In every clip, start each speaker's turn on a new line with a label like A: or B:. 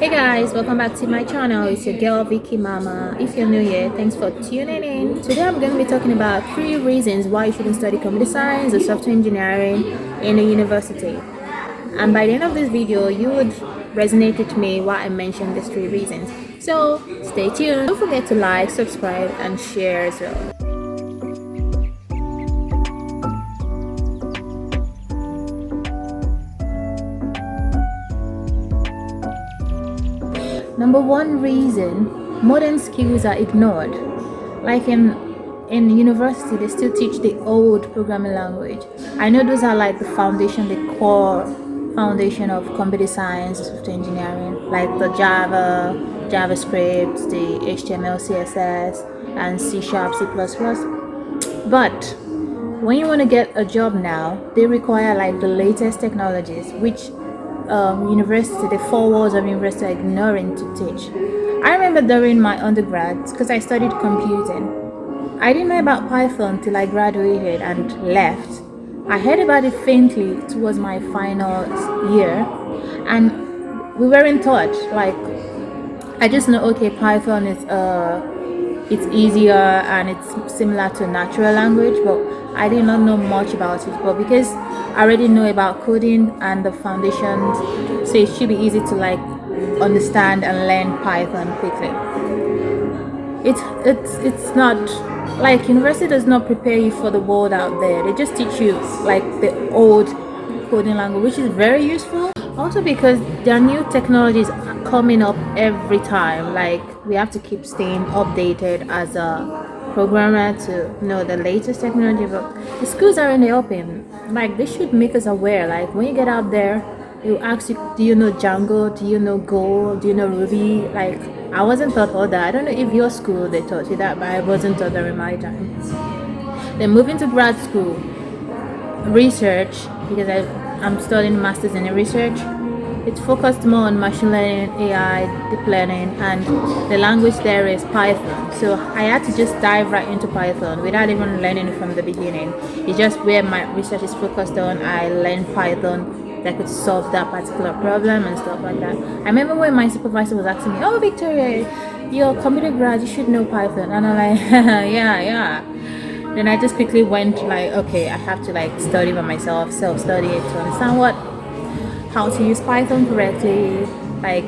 A: Hey guys, welcome back to my channel. It's your girl VickkyMama. If you're new here, thanks for tuning in. Today I'm going to be talking about 3 reasons why you shouldn't study computer science or software engineering in a university. And by the end of this video, you would resonate with me why I mentioned these 3 reasons. So stay tuned. Don't forget to like, subscribe, and share as well. Number 1 reason, modern skills are ignored. Like in university, they still teach the old programming language. I know those are like the foundation, the core foundation of computer science, software engineering, like the Java, JavaScript, the HTML, CSS, and C#, C++. But when you want to get a job now, they require like the latest technologies, which university, the 4 walls of university are ignoring to teach. I remember during my undergrad, because I studied computing, I didn't know about Python till I graduated and left. I heard about it faintly towards my final year, and we weren't taught. Like, I just know, okay, Python is it's easier and it's similar to natural language, but I did not know much about it. But because I already know about coding and the foundations, so it should be easy to like understand and learn Python quickly. It's not like university does not prepare you for the world out there. They just teach you like the old coding language, which is very useful. Also because there are new technologies coming up every time. Like, we have to keep staying updated as a programmer to know the latest technology. But the schools are in the open. Like, they should make us aware. Like, when you get out there, you ask you, do you know Django? Do you know Go? Do you know Ruby? Like, I wasn't taught all that. I don't know if your school they taught you that, but I wasn't taught during my time. Then moving to grad school, research, because I'm studying masters in research. It's focused more on machine learning, AI, deep learning, and the language there is Python. So I had to just dive right into Python without even learning it from the beginning. It's just where my research is focused on. I learned Python that could solve that particular problem and stuff like that. I remember when my supervisor was asking me, "Oh, Victoria, you're a computer grad, you should know Python." And I'm like, yeah. Then I just quickly went like, okay, I have to like study by myself, self-study it to understand how to use Python correctly. Like,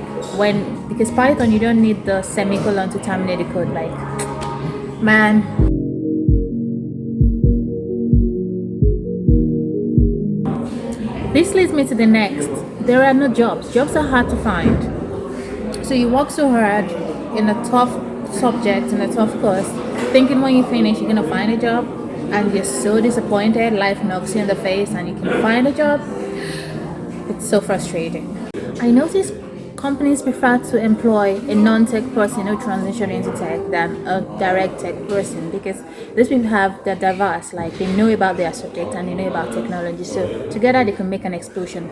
A: because Python, you don't need the semicolon to terminate the code. Like, man. This leads me to the next. There are no jobs. Jobs are hard to find. So you work so hard in a tough subject, in a tough course, thinking when you finish you're gonna find a job, and you're so disappointed. Life knocks you in the face and you can find a job. It's so frustrating. I noticed companies prefer to employ a non-tech person who transitioned into tech than a direct tech person, because these people have the diverse, like they know about their subject and they know about technology, so together they can make an explosion.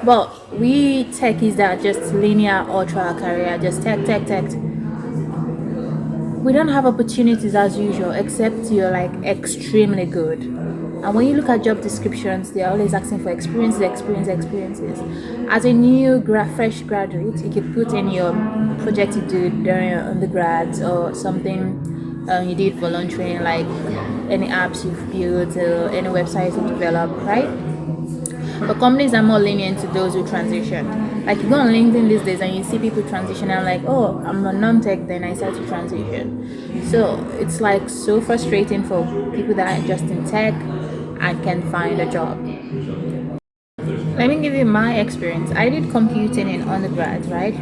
A: But we techies that are just linear ultra career, just tech. We don't have opportunities as usual, except you're like extremely good. And when you look at job descriptions, they're always asking for experiences. As a new fresh graduate, you could put in your project you did during your undergrads or something you did volunteering, like any apps you've built or any websites you've developed, right? But companies are more lenient to those who transition. Like, you go on LinkedIn these days and you see people transition and like, oh, I'm a non-tech, then I start to transition. So it's like so frustrating for people that are just in tech and can find a job. Let me give you my experience. I did computing in undergrad, right?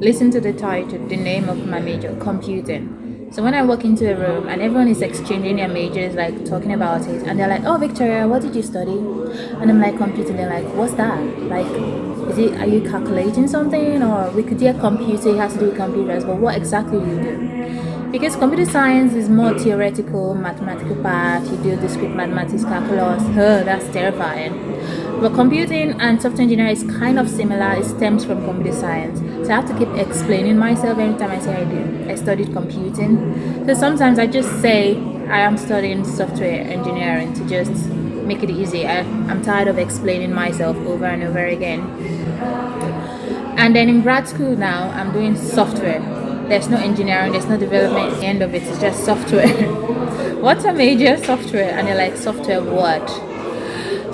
A: Listen to the title, the name of my major, computing. So when I walk into a room and everyone is exchanging their majors, like talking about it, and they're like, "Oh, Victoria, what did you study?" And I'm like, computing. They're like, "What's that? Like, are you calculating something? Or we could hear computer, it has to do with computers, but what exactly do you do?" Because computer science is more theoretical, mathematical part. You do discrete mathematics, calculus. That's terrifying. But computing and software engineering is kind of similar. It stems from computer science. So I have to keep explaining myself every time I say I studied computing. So sometimes I just say I am studying software engineering to just make it easy. I'm tired of explaining myself over and over again. And then in grad school now, I'm doing software. There's no engineering, there's no development at the end of it, it's just software. What's a major? Software. And you're like, software what?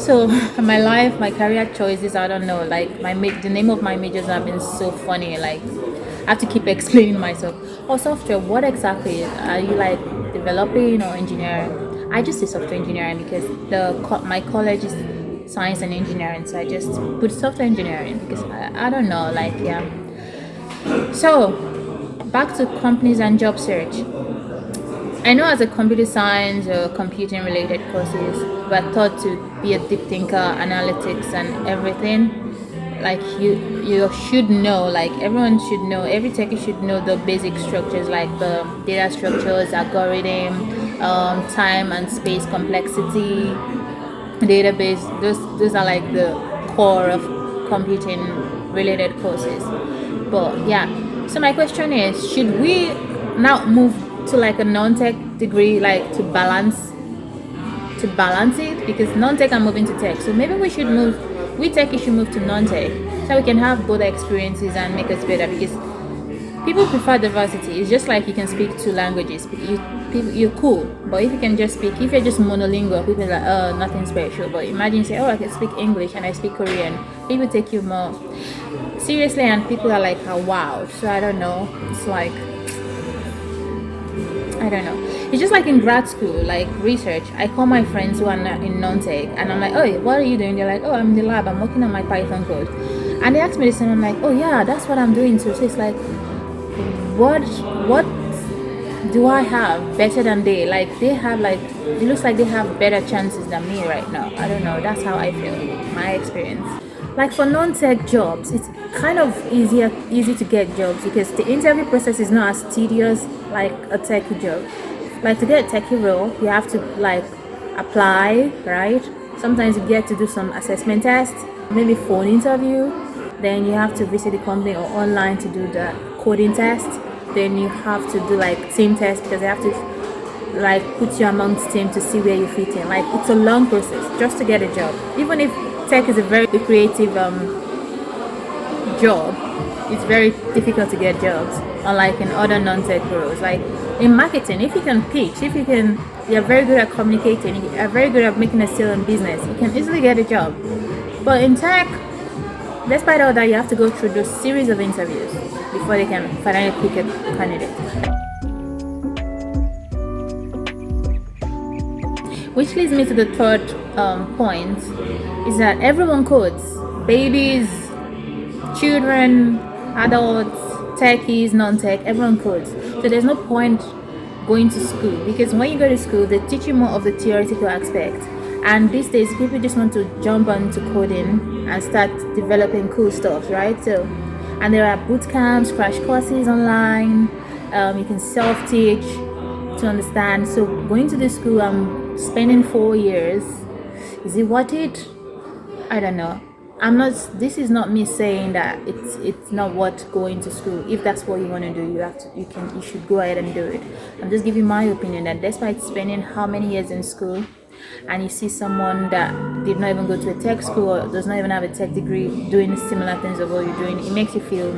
A: So my life, my career choices, I don't know, like the name of my majors have been so funny. Like I have to keep explaining myself. Oh, software, what exactly are you, like developing or engineering? I just say software engineering because my college is science and engineering, so I just put software engineering because I don't know, like, yeah. So back to companies and job search. I know as a computer science or computing related courses, we're taught to be a deep thinker, analytics and everything. Like you should know, like everyone should know, every techie should know the basic structures, like the data structures, algorithm, time and space complexity, database. Those are like the core of computing related courses. But yeah, so my question is, should we now move to like a non-tech degree, like to balance it? Because non-tech are moving to tech, so maybe we should move to non-tech so we can have both experiences and make us better, because people prefer diversity. It's just like you can speak two languages, you're cool, but if you're just monolingual, people are like, oh, nothing special. But imagine say, oh, I can speak English and I speak Korean, people take you more seriously and people are like, oh, wow. So I don't know, it's like, I don't know. It's just like in grad school, like research. I call my friends who are in non-tech and I'm like, oh, what are you doing? They're like, oh, I'm in the lab, I'm working on my Python code. And they ask me this and I'm like, oh yeah, that's what I'm doing too. So it's like, what do I have better than they? Like they have, like, it looks like they have better chances than me right now. I don't know, that's how I feel, my experience. Like for non-tech jobs, it's kind of easy to get jobs because the interview process is not as tedious like a techie job. Like to get a techie role, you have to like apply, right? Sometimes you get to do some assessment tests, maybe phone interview. Then you have to visit the company or online to do the coding test. Then you have to do like team test because they have to like put you amongst team to see where you fit in. Like it's a long process just to get a job. Even if tech is a very creative job, it's very difficult to get jobs, unlike in other non-tech roles. Like in marketing, if you can pitch, you're very good at communicating, you're very good at making a sale in business, you can easily get a job. But in tech, despite all that, you have to go through those series of interviews before they can finally pick a candidate. Which leads me to the third point, is that everyone codes. Babies, children, adults, techies, non-tech, everyone codes. So there's no point going to school, because when you go to school, they teach you more of the theoretical aspect. And these days, people just want to jump onto coding and start developing cool stuff, right? So, and there are boot camps, crash courses online. You can self-teach to understand. So going to the school, I'm spending 4 years. Is it worth it? I don't know. This is not me saying that it's not worth going to school. If that's what you want to do, you should go ahead and do it. I'm just giving my opinion that despite spending how many years in school, and you see someone that did not even go to a tech school or does not even have a tech degree doing similar things of what you're doing, it makes you feel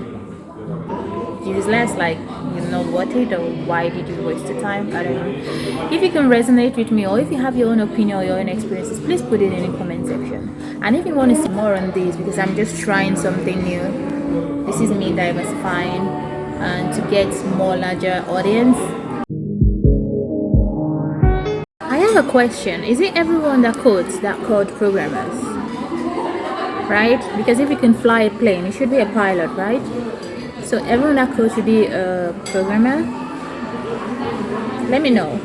A: useless, like you're not worth it, or why did you waste your time? I don't know. If you can resonate with me, or if you have your own opinion or your own experiences, please put it in the comment section. And if you want to see more on this, because I'm just trying something new, this is me diversifying and to get more larger audience. I have a question. Is it everyone that codes that code programmers? Right? Because if you can fly a plane, you should be a pilot, right? So everyone that codes should be a programmer? Let me know.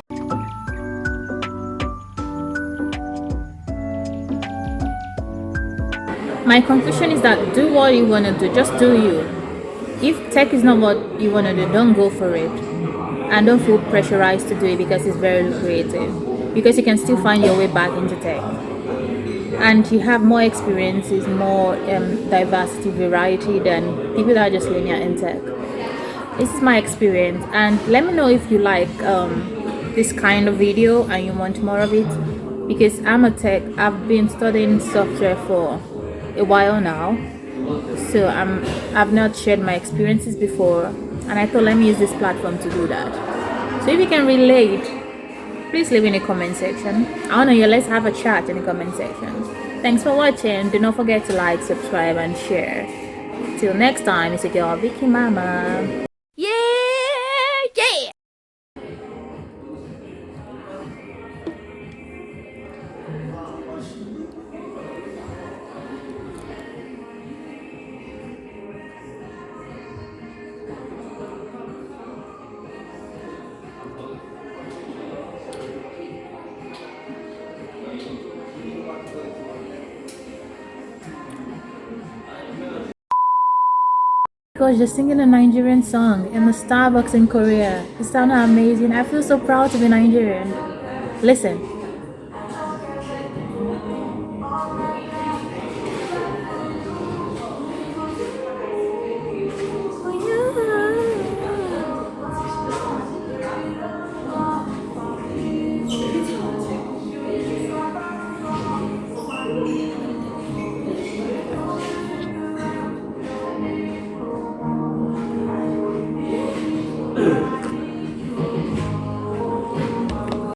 A: My conclusion is that do what you want to do. Just do you. If tech is not what you want to do, don't go for it. And don't feel pressurized to do it because it's very lucrative. Because you can still find your way back into tech. And you have more experiences, more diversity, variety than people that are just linear in tech. This is my experience, and let me know if you like this kind of video and you want more of it, because I've been studying software for a while now, So I've not shared my experiences before, and I thought let me use this platform to do that. So if you can relate, please leave in the comment section. I want to hear, let's have a chat in the comment section. Thanks for watching. Do not forget to like, subscribe, and share. Till next time, it's your girl VickkyMama. Yeah, yeah. Gosh, just singing a Nigerian song in the Starbucks in Korea. It sounded amazing. I feel so proud to be Nigerian. Listen.